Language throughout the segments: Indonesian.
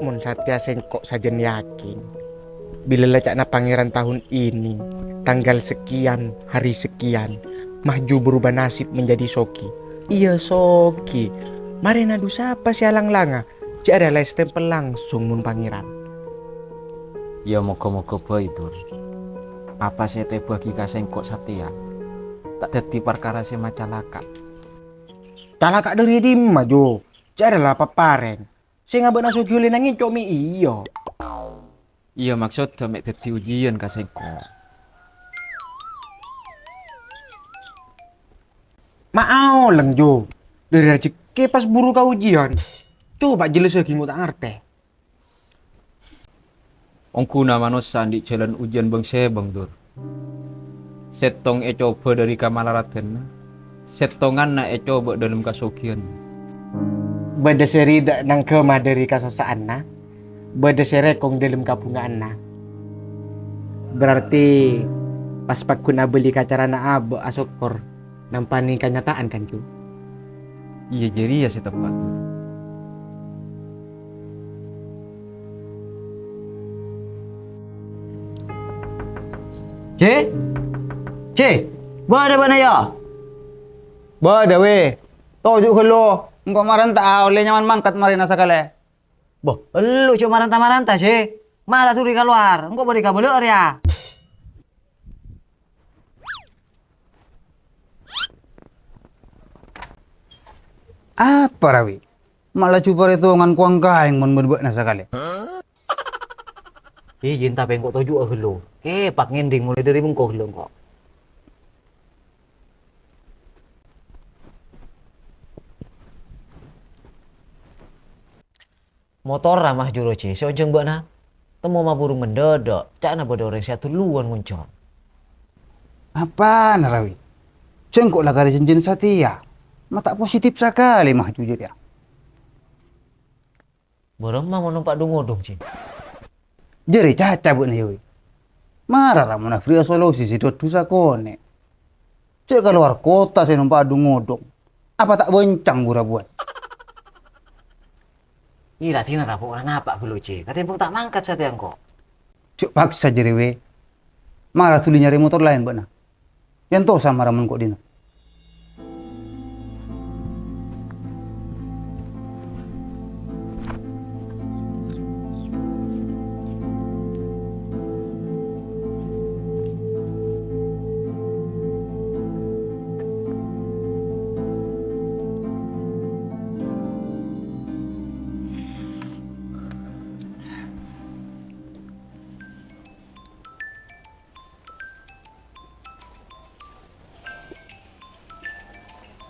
Mon Satya Sengkok sajen yakin bila lecakna pangeran tahun ini tanggal sekian hari sekian maju berubah nasib menjadi Soki. Iya Soki. Mari nadu siapa si alang langa. Cik ada les stempel langsung mun pangeran. Ya moga-moga bae Dur. Apa saya bagi ka Sengkok Satya? Tak dadi perkara semacalaka. Talak dari di maju. Cik ada lah paparen. Saya ngabak nasuki oleh nangin cok mi iyo. Iya maksud mek dadi ujian ka Sengkok. Mau leng jo. Dari rezeki pas buru kau ujian. Coba jelas lagi tak ngerti. Ongkuna manusia di jalan ujian bangsa Bang Dur. Setong coba dari kamalaraten. Setongan na coba dalam kasokian. Bada seri dak nang kema dari kasosaan na. Bada serekong dalam kapungaan na. Berarti pas pakuna beli kacarana abo asokor nampani kenyataan kan cu. Iya jadi ya setepat. Cik? Cik? Bada bana ya? Bada we. Tojuk ke lo. Engkau maran tak oleh nyaman mangkat mari nasa kale. Boh, lu cuma maranta-maranta, Cik. Malah turi keluar. Engkau boleh kabeleur ya? Apa rawi? Malah cuba itu ngan kuang kaing mun berbek nasa kale. Izin tapi engkau tojuk ke lu. Pak ngending mulai dari mengkau lu engkau. Motor ramah juro Cik. Seojeng mbak na. Temu mah burung mendadak. Cak na bodo orang siatu luan muncul. Apa rawi? Cengkok lah kali janjin Satya. Mata positif sekali mah jujur ya. Borong mah mau numpak dungodong Cik. Jadi caca buat nih we. Marah lah mana free solusi si dosa kone. Cek keluar kota saya numpak adu ngodong. Apa tak bencang bura buat? Ih tina tak pokoknya napak dulu Cik. Katanya tak mangkat saja engkau. Cek paksa jadi we. Marah tuli nyari motor lain buat nah. Yang tahu sama ramen kok dina.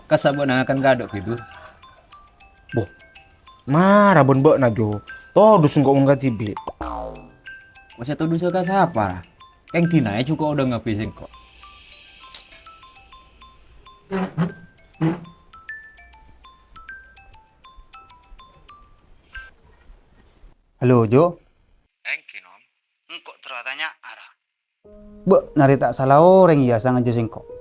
Kasabon akan gadok gitu. Boh. Marah bon bek na jo. Toh dusun kok enggak tibi. Masa tuh dosa ka siapa? Keng Tina juga udah ngapi Sengkok. Halo Jo. Engki nom. Engkau teratanya arah. Nari tak salah orang ya sang aja singkok.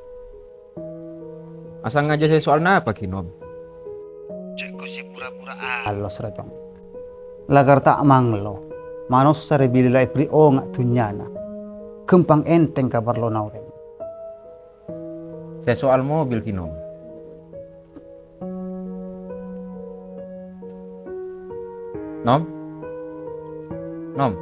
Asal ngaja saya soalnya apa Kinom? Cek ko si pura-pura alos racong. Lagar tak manglo. Manos sare bililai pri o ngak tunyana. Kempang enteng kabar lo naureng. Saya soal mobil Kinom. Nom? Nom?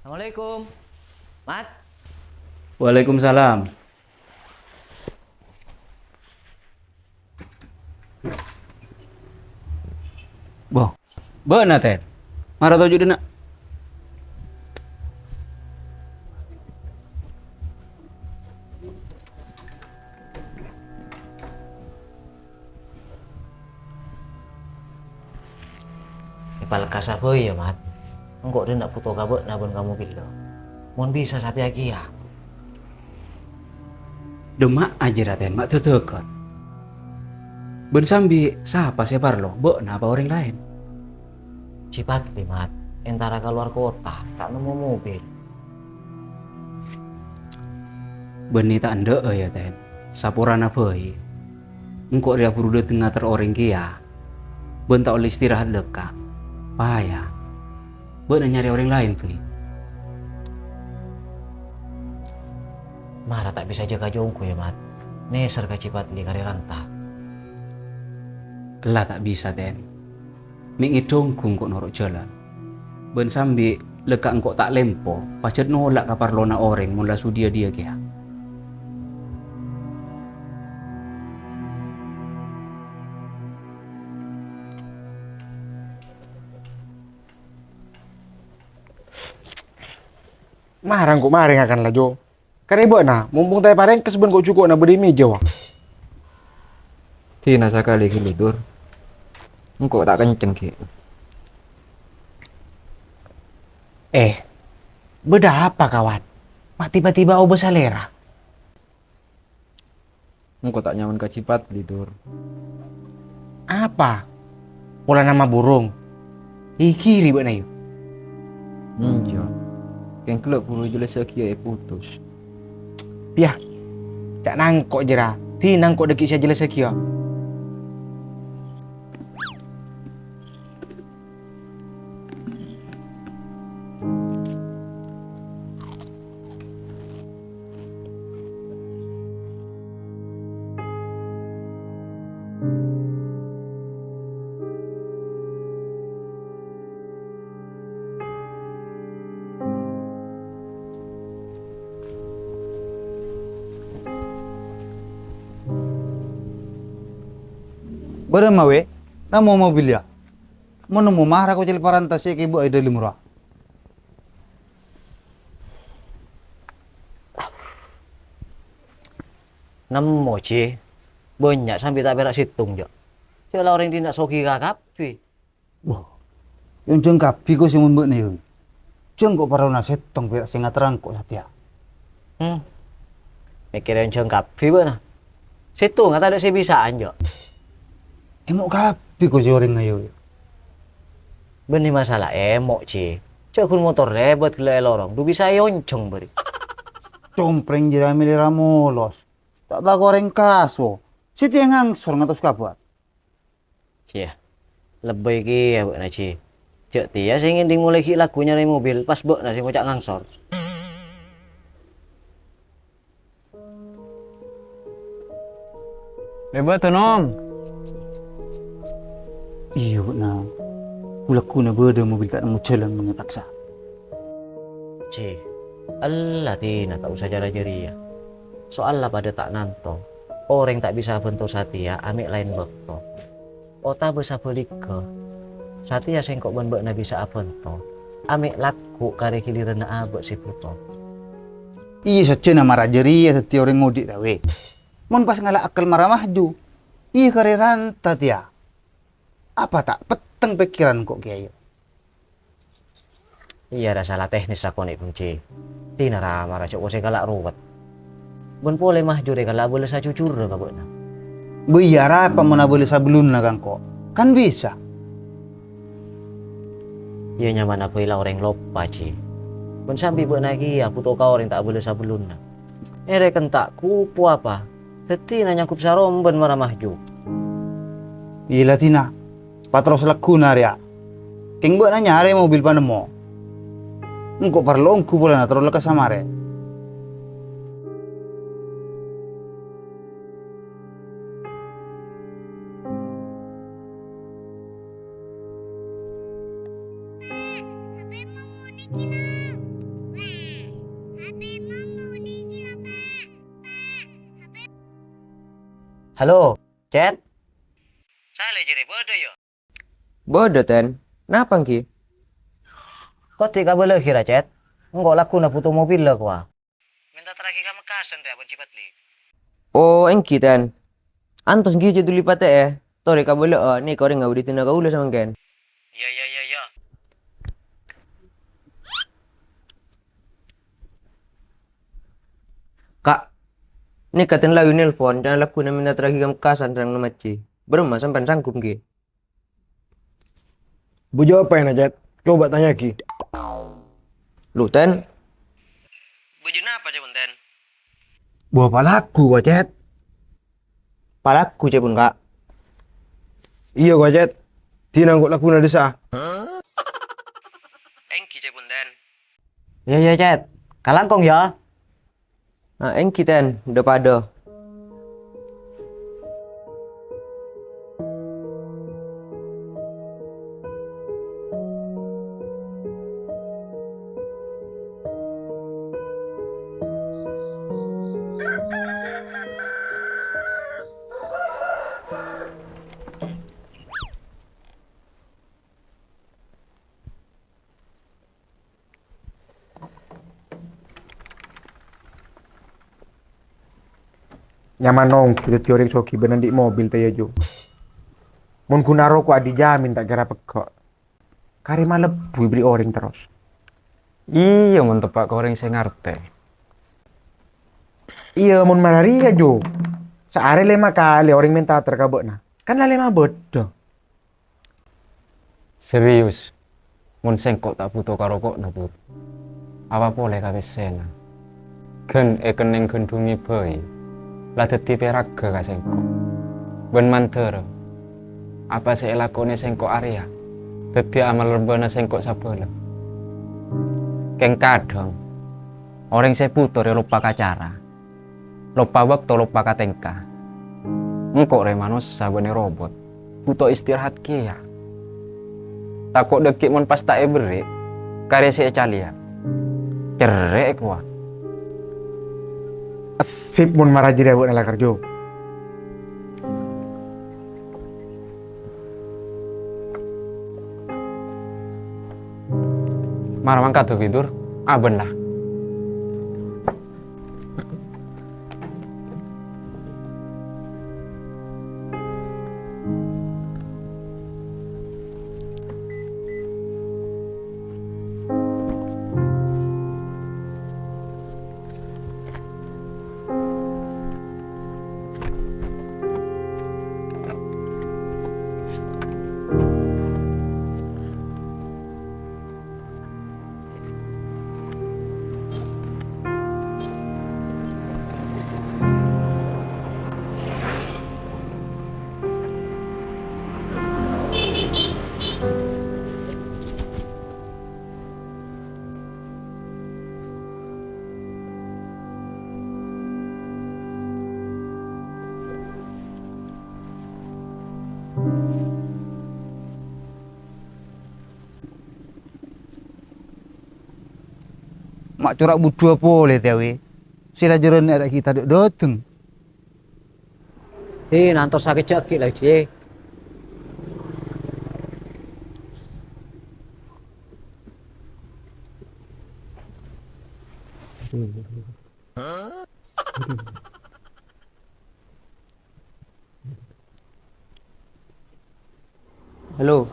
Assalamualaikum. Mat, Waalaikumsalam. Boh, beuna teh. Mara toju dina. ipal kasaboy ya mat. Engkau dia nak puto kabut nabun kamu bilo. Mon bisa sati lagi ya. Demak aja raten, mak tetekon. Ben sambi siapa sih parlo? Beuna apa orang lain? Cipat mat. Entara keluar kota, tak nemu mobil. Beni tak ande ya ten. Sapurana beui. Engkau dia perlu tengah teroreng kia. Ben tak oleh istirahat leka. Payah. Beuna nyari orang lain pi. Mara tak bisa jaga jongku ya mat. Neser ka cipat di kari rantah. Kelah tak bisa ten. Mingi dongkung kok norok jalan. Ben sambi leka engkau tak lempo. Pacet nolak kaparlona orang mula sudia dia kia. Marang kok mareng akan lah Jo. Karena na, mumpung tay pareng keseben kok cukup na beri meja wah. Tina sekali kiludur. Engkau tak kenceng ki. Beda apa kawan? Mak tiba-tiba obo salera. Engkau tak nyaman kacipat lidur. Apa? Pola nama burung. Kiri na yuk. Iya. Yang kelak puluh jelas sekia putus. Piah. Cak nangkok jera. Ti nangkok deki saya jelas sekia. Berema we, namo mobil ya. Mau nemu marah kau cili parantas ya ibu ada limurah. Nemu ci. Banyak sampai tak berak situng jo. Celah orang tidak soki kakap cuy. Wah, yang jengkap piko sih membek nih. Jengkok para naset tong berak singa terangkok satia. Mikir yang jengkap mana? Situng kata ada si bisaan jo. Emok kapi kau si orang ngayu. Benih masalah emok ci. Cakun motor rebet gila lorong. Du bisa yoncong beri. Compreng jira milira molos. Tak tak goreng kaso. Siti yang ngangsor ngatus kabuat. Cia. Lebih ki ya bu na ci. Cek tia saya ingin dimulai ki lagunya dari mobil pas bek nasi mau cak ngangsor. Bebas tuh nom. Iya na. Kulaku na beda mobil tak nemu jalan mengepaksa. Ci. Allah tina tak usah jara-jari ya. Soal lah pada tak nanto. Orang tak bisa bentuk satia amik lain bekto. Ota bisa belik ke. Satia sengkok ben-bek na bisa abento. Amik laku kare kiliran na abek si puto. Iya saja nama rajeri ya setiap orang ngodik dawe. Mon pas ngalak akal marah maju. Iya kare rantat ya. Apa tak peteng pikiran kok kiai. Iya ada salah teknis aku nih kunci. Tina ramah racok kau galak ruwet. Ben boleh mah jure kalau boleh saya cucur dah kabut na. Biar apa mau boleh sabelun lah kang kok. Kan bisa. Iya nyaman apa ilah orang lupa ci. Ben sambil buat lagi aku tahu kau orang tak boleh sabelun na. Reken tak kupu apa. Teti na nyakup sarom ben marah mahju. Iya Tina. Patros laku naria. King buat nanya hari mobil panemo. Engkau perlu engkau boleh na terus lekas samare. HP mau dikirim. Wah, HP Halo, Cet. Sale jere bodoh yo. Bodoh ten. Napa ki? Kok tika boleh kira, Cet? Enggak laku na puto mobil lah kuah. Minta terakhir kamu kasan deh, abang cepat li. Oh engki ten. Antos gi jadi lipat Tori ka boleh nih kau nggak boleh tindak kau sama ken. Ya. Kak, nih katen lawi nelpon, jangan laku na minta terakhir kamu kasan dan ngemaci. Berma sampai sanggup ki. Bu jawab apa ya Najat? Coba tanya Ki. Lu ten. Baju apa cepun ten? Buah palaku, Cet. Palaku cepun kak. Iya gua Cet. Tina nggak laku na desa. Engki cepun ten. Ya, Cet. Kalangkong ya. Nah engki ten, udah pada. Nyaman nong kita teori soki benan di mobil teh jo. Mun guna rokok adi jamin tak kira pekok. Kari malah beli orang terus. Iya mun tepak goreng saya ngerti. Iya mun malaria jo. Sehari 5 kali orang minta terkabut nah. Kan lah 5 bodoh. Serius. Mun sengkok tak butuh karokok na put. Apa boleh kabeh sena. Gen keneng gendungi bayi. Lah dadi peraga ka sengkok. Ben manter. Apa saya lakone sengkok Arya? Dadi amal rebana sengkok sabala. Keng kadang orang saya putur ya lupa kacara. Lupa waktu lupa katengka. Engkok re manus sabane robot. Butuh istirahat kia. Takut dekik mun pas tak beri. Karya si calia. Cerek kuah. Sip mun marah jadi buat ala kerja. Marah mangkat tuh tidur. Aben lah. Mak corak budua boleh tewe. Sila jeron ada kita dok dateng. Nanti sakit cekik lagi. Halo.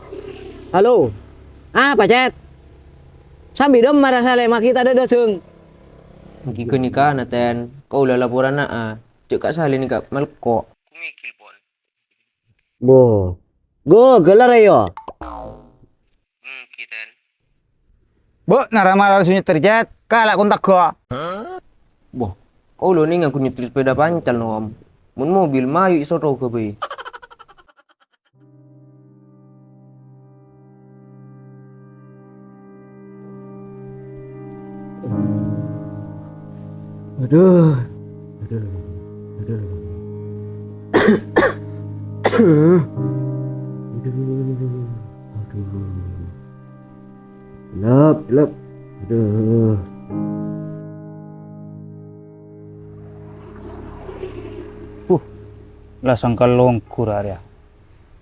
Halo. Pak Cet? Sambil dong marah sale mak kita ada dateng. Engki ke nikah na ten. Kau ulah laporan na Cek kak salin ni kak melko. Kumikil pon. Bo. Go gelar yo. Ten. Bo, narama sunyi terjat. Kalak kontak gua. Boh, kau lo ni ngaku nyetir sepeda pancal nom. Mun mobil mayu iso tau ke be. Aduh. Lep. Aduh. Lah sangka longkur area.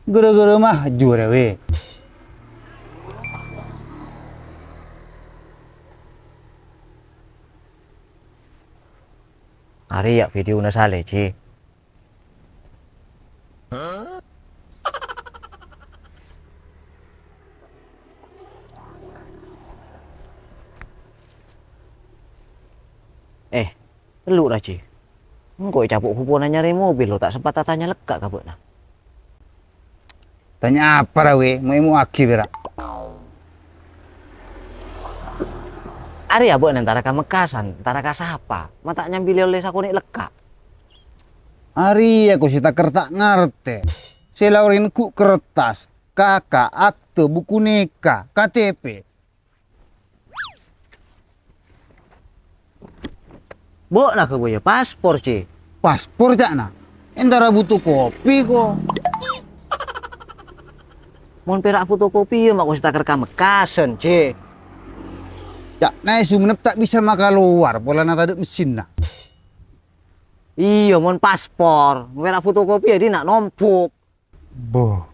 Gara-gara maju area we. Hari ya video na sale, Ci. Lu dah, Ci. Engkau cabut hubungan nyari mobil lo, tak sempat tanya lekak kabut nah. Tanya apa rawe? Mau aki berak. Ari ya buat antara kamekasan, antara kasapa. Mata nyambil oleh sakuni lekak. Ari aku sih tak kertak ngerti. Selaurin ku kertas, kakak, akte, buku nikah, KTP. Bok lah ke boya paspor, Ci. Paspor cak na. Entara butuh kopi kok. Mon perak fotokopi ya mak usah tak kamekasan, Ci. Cak na sumenep tak bisa maka luar, pola na tadi mesin na. Iya, mon paspor. Perak fotokopi ya dia nak numpuk. Boh.